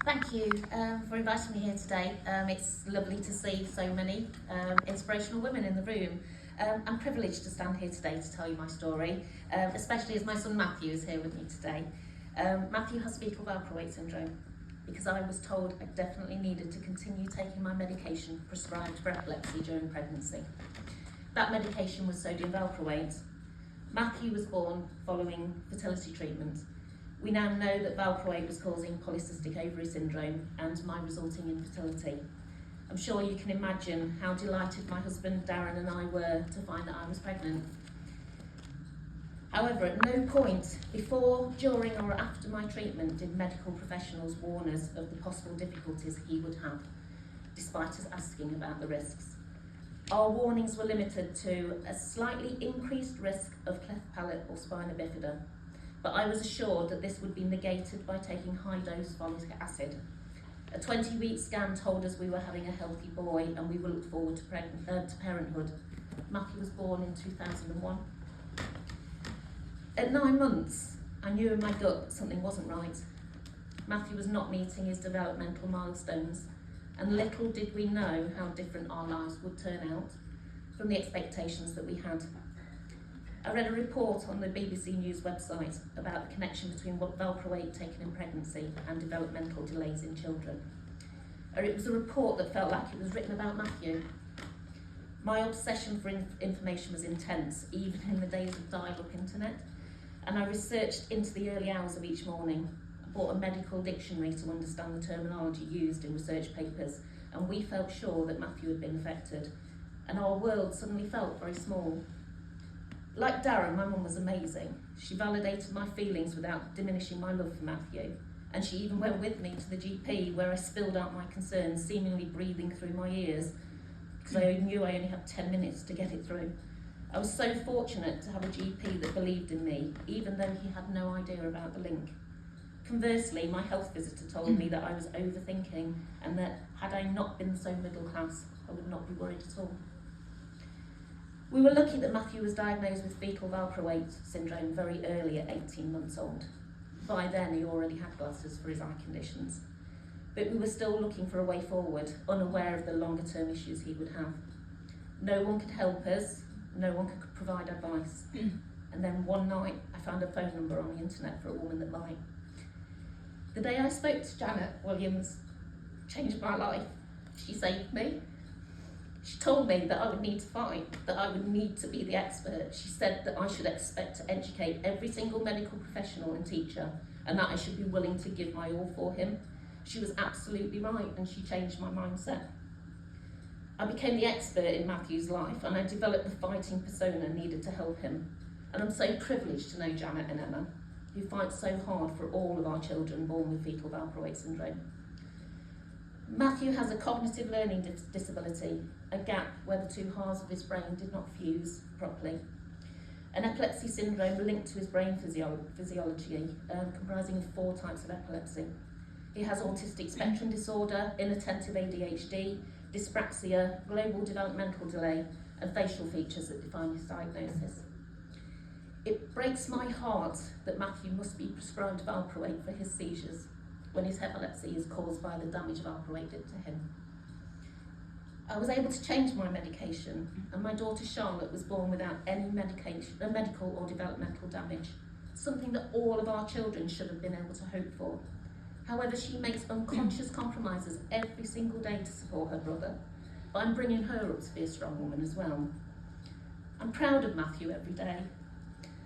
Thank you for inviting me here today. It's lovely to see so many inspirational women in the room. I'm privileged to stand here today to tell you my story, especially as my son Matthew is here with me today. Matthew has fetal valproate syndrome because I was told I definitely needed to continue taking my medication prescribed for epilepsy during pregnancy. That medication was sodium valproate. Matthew was born following fertility treatment. We now know that valproate was causing polycystic ovary syndrome and my resulting infertility. I'm sure you can imagine how delighted my husband Darren and I were to find that I was pregnant. However, at no point before, during or after my treatment did medical professionals warn us of the possible difficulties he would have, despite us asking about the risks. Our warnings were limited to a slightly increased risk of cleft palate or spina bifida, but I was assured that this would be negated by taking high-dose folic acid. A 20-week scan told us we were having a healthy boy and we will look forward to parenthood. Matthew was born in 2001. At 9 months, I knew in my gut that something wasn't right. Matthew was not meeting his developmental milestones, and little did we know how different our lives would turn out from the expectations that we had. I read a report on the BBC News website about the connection between valproate taken in pregnancy and developmental delays in children. It was a report that felt like it was written about Matthew. My obsession for information was intense, even in the days of dial-up internet, and I researched into the early hours of each morning. I bought a medical dictionary to understand the terminology used in research papers, and we felt sure that Matthew had been affected, and our world suddenly felt very small. Like Darren, my mum was amazing. She validated my feelings without diminishing my love for Matthew, and she even went with me to the GP where I spilled out my concerns, seemingly breathing through my ears, because I knew I only had 10 minutes to get it through. I was so fortunate to have a GP that believed in me, even though he had no idea about the link. Conversely, my health visitor told me that I was overthinking and that had I not been so middle class, I would not be worried at all. We were lucky that Matthew was diagnosed with fetal valproate syndrome very early at 18 months old. By then, he already had glasses for his eye conditions. But we were still looking for a way forward, unaware of the longer-term issues he would have. No one could help us, no one could provide advice. And then one night, I found a phone number on the internet for a woman that might. The day I spoke to Janet Williams changed my life. She saved me. She told me that I would need to fight, that I would need to be the expert. She said that I should expect to educate every single medical professional and teacher, and that I should be willing to give my all for him. She was absolutely right, and she changed my mindset. I became the expert in Matthew's life, and I developed the fighting persona needed to help him. And I'm so privileged to know Janet and Emma, who fight so hard for all of our children born with fetal valproate syndrome. Matthew has a cognitive learning disability, a gap where the two halves of his brain did not fuse properly. An epilepsy syndrome linked to his brain physiology, comprising of 4 types of epilepsy. He has autistic spectrum disorder, inattentive ADHD, dyspraxia, global developmental delay, and facial features that define his diagnosis. It breaks my heart that Matthew must be prescribed valproate for his seizures, when his epilepsy is caused by the damage valproate did to him. I was able to change my medication, and my daughter Charlotte was born without any medical or developmental damage, something that all of our children should have been able to hope for. However, she makes unconscious compromises every single day to support her brother, but I'm bringing her up to be a strong woman as well. I'm proud of Matthew every day.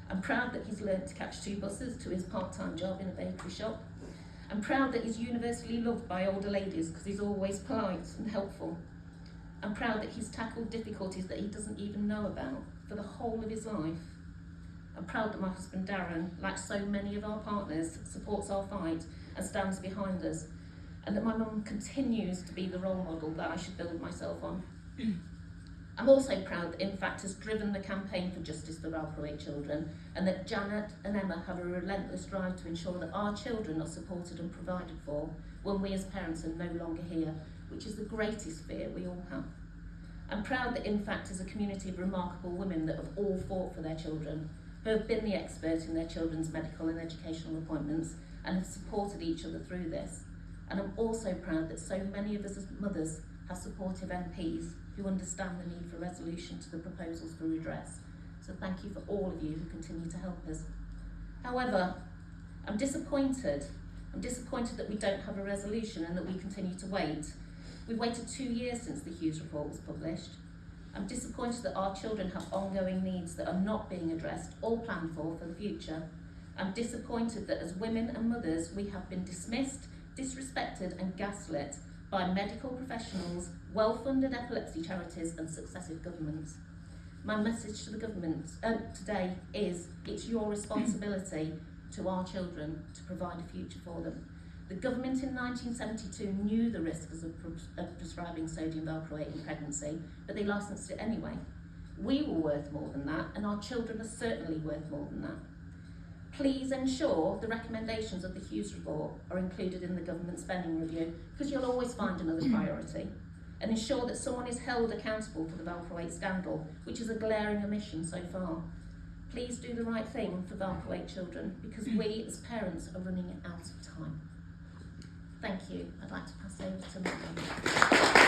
I'm proud that he's learned to catch 2 buses to his part-time job in a bakery shop. I'm proud that he's universally loved by older ladies because he's always polite and helpful. I'm proud that he's tackled difficulties that he doesn't even know about for the whole of his life. I'm proud that my husband Darren, like so many of our partners, supports our fight and stands behind us, and that my mum continues to be the role model that I should build myself on. I'm also proud that INFACT has driven the campaign for justice for valproate children, and that Janet and Emma have a relentless drive to ensure that our children are supported and provided for when we as parents are no longer here, which is the greatest fear we all have. I'm proud that INFACT is a community of remarkable women that have all fought for their children, who have been the expert in their children's medical and educational appointments and have supported each other through this. And I'm also proud that so many of us as mothers have supportive MPs who understand the need for resolution to the proposals for redress. So thank you for all of you who continue to help us. However, I'm disappointed that we don't have a resolution and that we continue to wait. We've waited 2 years since the Hughes report was published. I'm disappointed that our children have ongoing needs that are not being addressed or planned for the future. I'm disappointed that as women and mothers we have been dismissed, disrespected and gaslit by medical professionals, well-funded epilepsy charities and successive governments. My message to the government today is it's your responsibility to our children to provide a future for them. The government in 1972 knew the risks of prescribing sodium valproate in pregnancy, but they licensed it anyway. We were worth more than that, and our children are certainly worth more than that. Please ensure the recommendations of the Hughes report are included in the government spending review, because you'll always find another priority, and ensure that someone is held accountable for the valproate scandal, which is a glaring omission so far. Please do the right thing for valproate children, because we as parents are running out of time. Thank you. I'd like to pass over to Megan.